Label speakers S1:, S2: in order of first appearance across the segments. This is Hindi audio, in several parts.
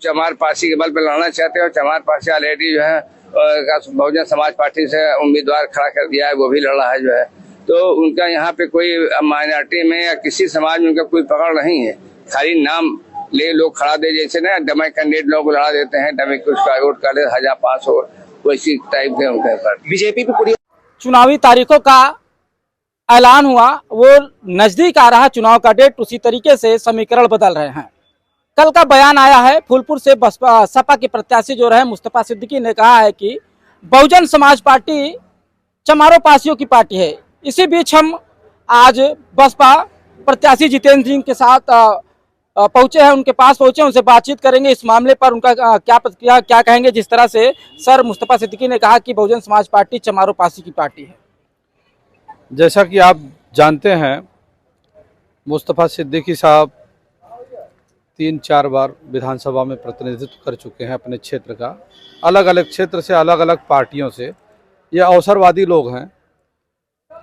S1: चमार पासी के बल पर लड़ना चाहते हैं और चमार पासी ऑलरेडी जो है बहुजन समाज पार्टी से उम्मीदवार खड़ा कर दिया है, वो भी लड़ रहा है जो है। तो उनका यहाँ पे कोई माइनॉरिटी में या किसी समाज में उनका कोई पकड़ नहीं है, खाली नाम ले लोग खड़ा दे, जैसे ना डमी कैंडिडेट लोग लड़ा देते हैं, डमी कुछ का वोट कर दे 1500 वैसी टाइप के उनके पर। बीजेपी पे पूरी
S2: चुनावी तारीखों का ऐलान हुआ, वो नजदीक आ रहा चुनाव का डेट, उसी तरीके से समीकरण बदल रहे हैं। कल का बयान आया है फूलपुर से सपा के प्रत्याशी जो रहे मुस्तफा सिद्दीकी ने कहा है कि बहुजन समाज पार्टी चमारों पासियों की पार्टी है। इसी बीच हम आज बसपा प्रत्याशी जितेंद्र सिंह के साथ पहुंचे हैं, उनके पास पहुंचे, उनसे बातचीत करेंगे इस मामले पर, उनका क्या कहेंगे। जिस तरह से सर मुस्तफा सिद्दीकी ने कहा कि बहुजन समाज पार्टी चमारों पासी की पार्टी है।
S3: जैसा कि आप जानते हैं, मुस्तफा सिद्दीकी साहब 3-4 बार विधानसभा में प्रतिनिधित्व कर चुके हैं अपने क्षेत्र का, अलग अलग क्षेत्र से, अलग अलग पार्टियों से। ये अवसरवादी लोग हैं।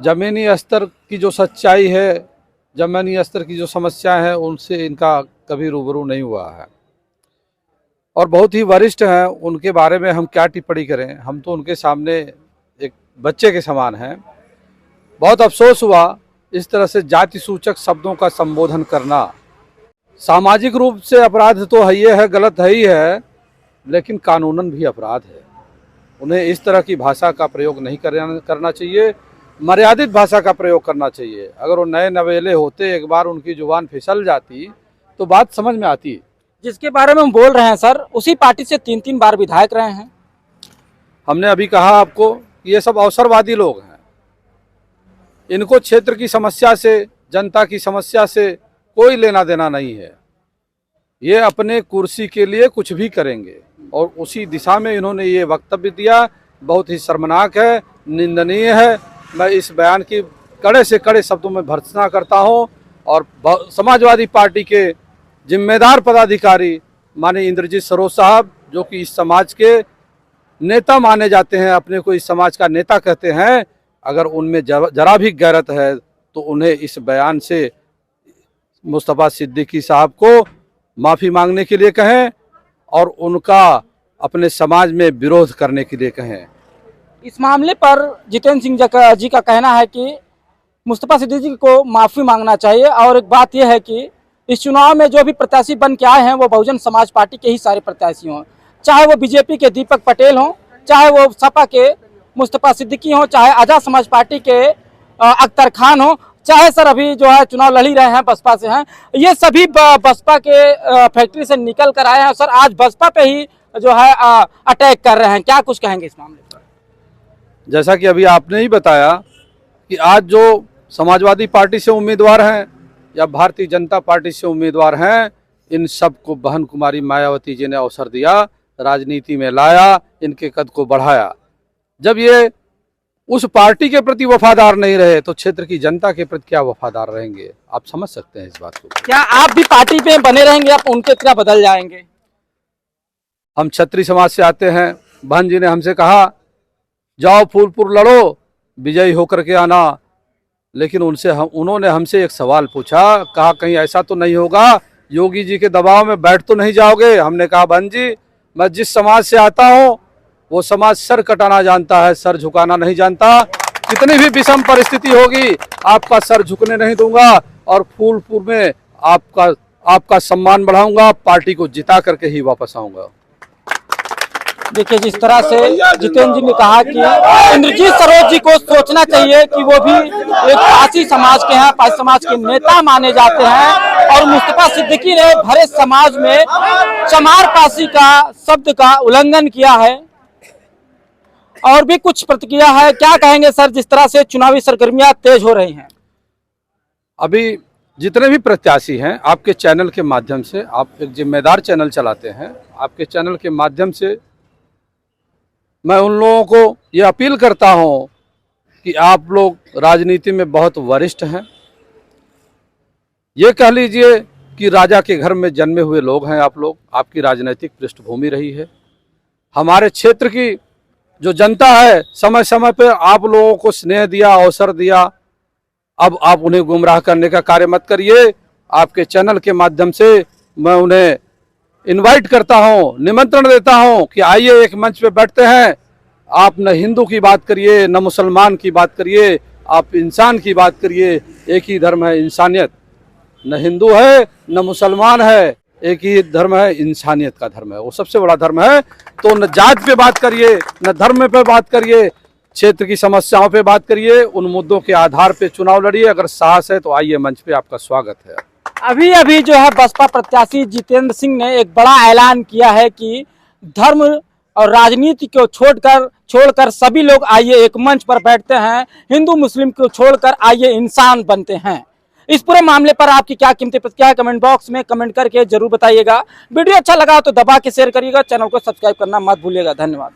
S3: ज़मीनी स्तर की जो सच्चाई है, ज़मीनी स्तर की जो समस्याएं हैं, उनसे इनका कभी रूबरू नहीं हुआ है और बहुत ही वरिष्ठ हैं। उनके बारे में हम क्या टिप्पणी करें, हम तो उनके सामने एक बच्चे के समान हैं। बहुत अफसोस हुआ इस तरह से जाति सूचक शब्दों का संबोधन करना। सामाजिक रूप से अपराध तो है, ये है, गलत है ही है, लेकिन कानूनन भी अपराध है। उन्हें इस तरह की भाषा का प्रयोग नहीं करना चाहिए, मर्यादित भाषा का प्रयोग करना चाहिए। अगर वो नए नवेले होते, एक बार उनकी जुबान फिसल जाती तो बात समझ में आती।
S2: जिसके बारे में हम बोल रहे हैं सर, उसी पार्टी से 3-3 बार विधायक रहे हैं।
S3: हमने अभी कहा आपको कि ये सब अवसरवादी लोग हैं। इनको क्षेत्र की समस्या से, जनता की समस्या से कोई लेना देना नहीं है। ये अपने कुर्सी के लिए कुछ भी करेंगे और उसी दिशा में इन्होंने ये वक्तव्य दिया। बहुत ही शर्मनाक है, निंदनीय है। मैं इस बयान की कड़े से कड़े शब्दों में भर्त्सना करता हूं और समाजवादी पार्टी के जिम्मेदार पदाधिकारी माननीय इंद्रजीत सरोज साहब, जो कि इस समाज के नेता माने जाते हैं, अपने को इस समाज का नेता कहते हैं, अगर उनमें जरा भी गैरत है तो उन्हें इस बयान से मुस्तफा सिद्दीकी साहब को माफ़ी मांगने के लिए कहें और उनका अपने समाज में विरोध करने के लिए कहें।
S2: इस मामले पर जितेंद्र सिंह जी का कहना है कि मुस्तफा सिद्दीकी को माफ़ी मांगना चाहिए। और एक बात यह है कि इस चुनाव में जो भी प्रत्याशी बन के आए हैं वो बहुजन समाज पार्टी के ही सारे प्रत्याशी हों, चाहे वो बीजेपी के दीपक पटेल हों, चाहे वो सपा के मुस्तफा सिद्दीकी हों, चाहे आज़ाद समाज पार्टी के अख्तर खान हों, चाहे सर अभी जो है चुनाव लड़ ही रहे हैं बसपा से हैं, ये सभी बसपा के फैक्ट्री से निकल कर आए हैं। सर आज बसपा पे ही जो है अटैक कर रहे हैं, क्या कुछ कहेंगे इस मामले पर?
S3: जैसा कि अभी आपने ही बताया कि आज जो समाजवादी पार्टी से उम्मीदवार हैं या भारतीय जनता पार्टी से उम्मीदवार हैं, इन सब को बहन कुमारी मायावती जी ने अवसर दिया, राजनीति में लाया, इनके कद को बढ़ाया। जब ये उस पार्टी के प्रति वफादार नहीं रहे तो क्षेत्र की जनता के प्रति क्या वफादार रहेंगे? आप समझ सकते हैं इस बात को।
S2: क्या आप भी पार्टी पे बने रहेंगे, आप उनके तरह बदल जाएंगे?
S3: हम क्षत्रिय समाज से आते हैं। बहन जी ने हमसे कहा जाओ फूलपुर लड़ो, विजयी होकर के आना, लेकिन उन्होंने हमसे एक सवाल पूछा, कहा कहीं ऐसा तो नहीं होगा योगी जी के दबाव में बैठ तो नहीं जाओगे? हमने कहा बहन जी, मैं जिस समाज से आता हूँ वो समाज सर कटाना जानता है, सर झुकाना नहीं जानता। कितनी भी विषम परिस्थिति होगी आपका सर झुकने नहीं दूंगा और फूलपुर में आपका सम्मान बढ़ाऊंगा, पार्टी को जिता करके ही वापस आऊंगा।
S2: देखिए जिस तरह से जितेंद्र जी ने कहा कि इंद्रजीत सरोज जी को सोचना चाहिए कि वो भी एक पासी समाज के हैं, पासी समाज के नेता माने जाते हैं और मुस्तफा सिद्दीकी ने भरे समाज में चमार पासी का शब्द का उल्लंघन किया है। और भी कुछ प्रतिक्रिया है, क्या कहेंगे सर जिस तरह से चुनावी सरगर्मियां तेज हो रही हैं?
S3: अभी जितने भी प्रत्याशी हैं, आपके चैनल के माध्यम से, आप एक जिम्मेदार चैनल चलाते हैं, आपके चैनल के माध्यम से मैं उन लोगों को ये अपील करता हूं कि आप लोग राजनीति में बहुत वरिष्ठ हैं। ये कह लीजिए कि राजा के घर में जन्मे हुए लोग हैं आप लोग, आपकी राजनीतिक पृष्ठभूमि रही है। हमारे क्षेत्र की जो जनता है समय समय पर आप लोगों को स्नेह दिया, अवसर दिया, अब आप उन्हें गुमराह करने का कार्य मत करिए। आपके चैनल के माध्यम से मैं उन्हें इनवाइट करता हूं, निमंत्रण देता हूं कि आइए एक मंच पे बैठते हैं। आप न हिंदू की बात करिए, न मुसलमान की बात करिए, आप इंसान की बात करिए। एक ही धर्म है, इंसानियत। न हिंदू है न मुसलमान है, एक ही धर्म है, इंसानियत का धर्म है, वो सबसे बड़ा धर्म है। तो न जात पे बात करिए, न धर्म पे बात करिए, क्षेत्र की समस्याओं पे बात करिए, उन मुद्दों के आधार पे चुनाव लड़िए। अगर साहस है तो आइए, मंच पे आपका स्वागत है।
S2: अभी अभी जो है बसपा प्रत्याशी जितेंद्र सिंह ने एक बड़ा ऐलान किया है कि धर्म और राजनीति को छोड़कर सभी लोग आइए एक मंच पर बैठते हैं, हिंदू मुस्लिम को छोड़कर आइए इंसान बनते हैं। इस पूरे मामले पर आपकी क्या कीमती प्रतिक्रिया कमेंट बॉक्स में कमेंट करके जरूर बताइएगा। वीडियो अच्छा लगा तो दबा के शेयर करिएगा, चैनल को सब्सक्राइब करना मत भूलिएगा। धन्यवाद।